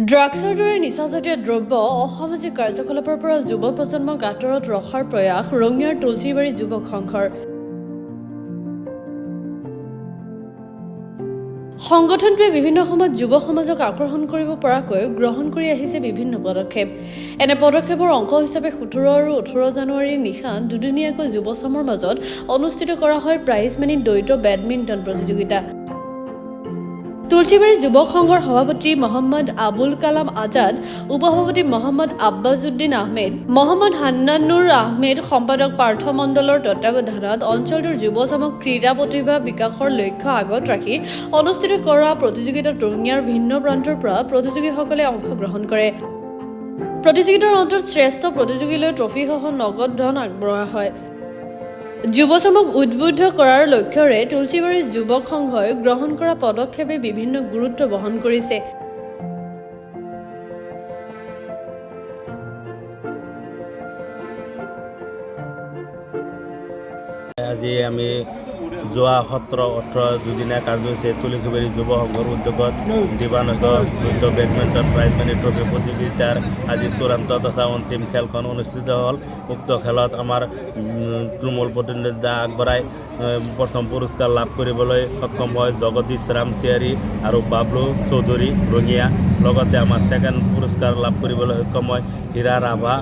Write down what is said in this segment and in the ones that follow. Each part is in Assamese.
ড্ৰাগছৰ দৰে নিচাজাতীয় দ্ৰব্য অসামাজিক কাৰ্যকলাপৰ পৰা যুৱ প্ৰজন্মক আঁতৰত ৰখাৰ প্ৰয়াস ৰঙিয়াৰ তুলসীবাৰী যুৱক সংঘৰ। সংগঠনটোৱে বিভিন্ন সময়ত যুৱ সমাজক আকৰ্ষণ কৰিব পৰাকৈ গ্ৰহণ কৰি আহিছে বিভিন্ন পদক্ষেপ। এনে পদক্ষেপৰ অংশ হিচাপে 17 আৰু 18 জানুৱাৰীৰ নিশা দুদিনীয়াকৈ যুৱ চামৰ মাজত অনুষ্ঠিত কৰা হয় প্ৰাইজমানি দ্বৈত বেডমিণ্টন প্ৰতিযোগিতা। তুলসীবাৰী যুৱক সংঘৰ সভাপতি মহম্মদ আবুল কালাম আজাদ, উপসভাপতি মহম্মদ আব্বাজউদ্দিন আহমেদ, মহম্মদ হান্নানুৰ আহমেদ, সম্পাদক পাৰ্থ মণ্ডলৰ তত্বাৱধানত অঞ্চলটোৰ যুৱচামক ক্ৰীড়া প্ৰতিভা বিকাশৰ লক্ষ্য আগত ৰাখি অনুষ্ঠিত কৰা প্ৰতিযোগিতাত ৰঙিয়াৰ ভিন্ন প্ৰান্তৰ পৰা প্ৰতিযোগীসকলে অংশগ্ৰহণ কৰে। প্ৰতিযোগিতাৰ অন্তত শ্ৰেষ্ঠ প্ৰতিযোগীলৈ ট্ৰফিসহ নগদ ধন আগবঢ়োৱা হয়। যুৱচামক উদ্বুদ্ধ কৰাৰ লক্ষ্যৰে তুলসীবাৰী যুৱক সংঘই গ্ৰহণ কৰা পদক্ষেপে বিভিন্ন গুৰুত্ব বহন কৰিছে। আজি আমি যোৱা 17-18 দুদিনীয়া কাৰ্যসূচী তুলসীবাৰী যুৱ সংঘৰ উদ্যোগত দিবানৈক দ্বৈত বেডমিণ্টন প্ৰাইজমানি ট্ৰফি প্ৰতিযোগিতাৰ আজি চূড়ান্ত তথা অন্তিম খেলখন অনুষ্ঠিত হ'ল। উক্ত খেলত আমাৰ তৃণমূল প্ৰতিনিধিত্ব আগবঢ়াই প্ৰথম পুৰস্কাৰ লাভ কৰিবলৈ সক্ষম হয় জগদীশ ৰাম চিয়াৰী আৰু বাবলু চৌধুৰী ৰঙিয়া। লগতে আমাৰ ছেকেণ্ড পুৰস্কাৰ লাভ কৰিবলৈ সক্ষম হয় হীৰা ৰাভা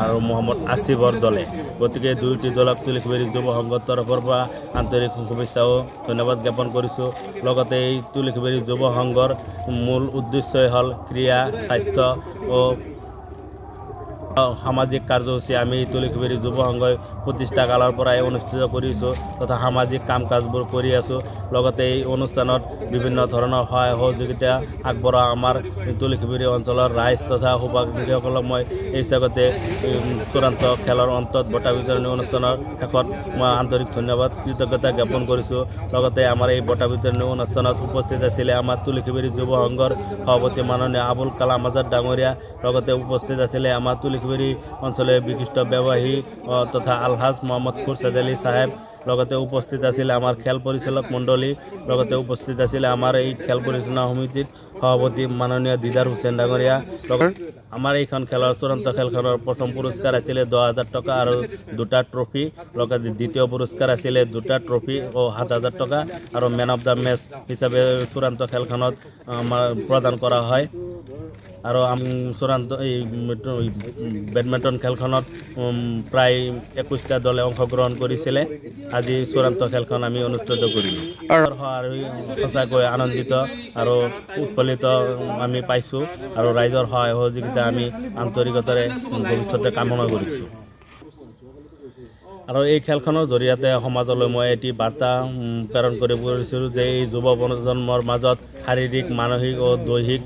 আৰু মহম্মদ আসিফৰ দলে। গতিকে দুয়োটি দলক তুলসীবাৰী যুৱ সংঘৰ তৰফৰ পৰা আন্তৰিক শুভেচ্ছা ও ধন্যবাদ জ্ঞাপন কৰিছোঁ। লগতে এই তুলসীবাৰী যুৱ সংঘৰ মূল উদ্দেশ্যই হ'ল ক্ৰীড়া, স্বাস্থ্য ও সামাজিক কাৰ্যসূচী আমি তুলসীবাৰী যুৱ সংঘই প্ৰতিষ্ঠা কালৰ পৰাই অনুষ্ঠিত কৰিছোঁ তথা সামাজিক কাম কাজবোৰ কৰি আছোঁ। লগতে এই অনুষ্ঠানত বিভিন্ন ধৰণৰ সহায় সহযোগিতা আগবঢ়োৱা আমাৰ তুলসীবাৰী অঞ্চলৰ ৰাইজ তথা সৌভাগ্যসকলক মই এই স্বাগতে চূড়ান্ত খেলৰ অন্তত বঁটা বিতৰণী অনুষ্ঠানৰ শেষত মই আন্তৰিক ধন্যবাদ কৃতজ্ঞতা জ্ঞাপন কৰিছোঁ। লগতে আমাৰ এই বঁটা বিতৰণী অনুষ্ঠানত উপস্থিত আছিলে আমাৰ তুলসীবাৰী যুৱ সংঘৰ সভাপতি মাননীয় আবুল কালাম আজাদ ডাঙৰীয়া। লগতে উপস্থিত আছিলে আমাৰ তুলসীবাৰী অঞ্চলৰ বিশিষ্ট ব্যৱসায়ী তথা আলহাজ মোহাম্মদ খুৰছাদ আলী চাহেব। লগতে উপস্থিত আছিল আমাৰ খেল পৰিচালক মণ্ডলী। লগতে উপস্থিত আছিল আমাৰ এই খেল পৰিচালনা সমিতিৰ সভাপতি মাননীয় দিদাৰ হুছেইন ডাঙৰীয়া। আমাৰ এইখন খেলৰ চূড়ান্ত খেলখনৰ প্ৰথম পুৰস্কাৰ আছিলে 10,000 টকা আৰু 2টা ট্ৰফি। লগতে দ্বিতীয় পুৰস্কাৰ আছিলে 2টা ট্ৰফি ও 7,000 টকা আৰু মেন অফ দ্য মেচ হিচাপে চূড়ান্ত খেলখনত আমাৰ প্ৰদান কৰা হয়। আৰু চূড়ান্ত এই বেডমিণ্টন খেলখনত প্ৰায় 21টা দলে অংশগ্ৰহণ কৰিছিলে। আজি চূড়ান্ত খেলখন আমি অনুষ্ঠিত কৰিলোঁ আৰু সঁচাকৈ আনন্দিত আৰু উৎফুল্লিত আমি পাইছোঁ আৰু ৰাইজৰ সহায় সহযোগিতা আমি আন্তৰিকতাৰে ভৱিষ্যতে কামনা কৰিছোঁ। আৰু এই খেলখনৰ জৰিয়তে সমাজলৈ মই এটি বাৰ্তা প্ৰেৰণ কৰিব বিচাৰিছোঁ যে এই যুৱ প্ৰজন্মৰ মাজত শাৰীৰিক, মানসিক ও দৈহিক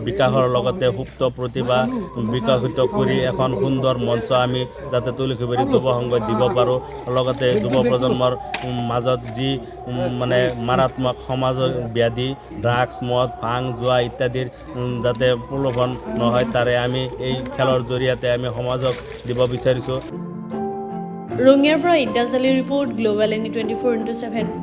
বিকাশৰ লগতে সুপ্ত প্ৰতিভা বিকশিত কৰি এখন সুন্দৰ মঞ্চ আমি যাতে তুলসীবাৰী যুৱ সংঘই দিব পাৰোঁ। লগতে যুৱ প্ৰজন্মৰ মাজত যি মানে মাৰাত্মক সমাজ ব্যাধি ড্ৰাগছ, মদ, ভাং, জুৱা ইত্যাদিৰ যাতে প্ৰলোভন নহয় তাৰে আমি এই খেলৰ জৰিয়তে আমি সমাজক দিব বিচাৰিছোঁ। ৰঙিয়াৰ পৰা ইদ্দাজ আলীৰ ৰিপৰ্ট, গ্লোবেল NE 24/7।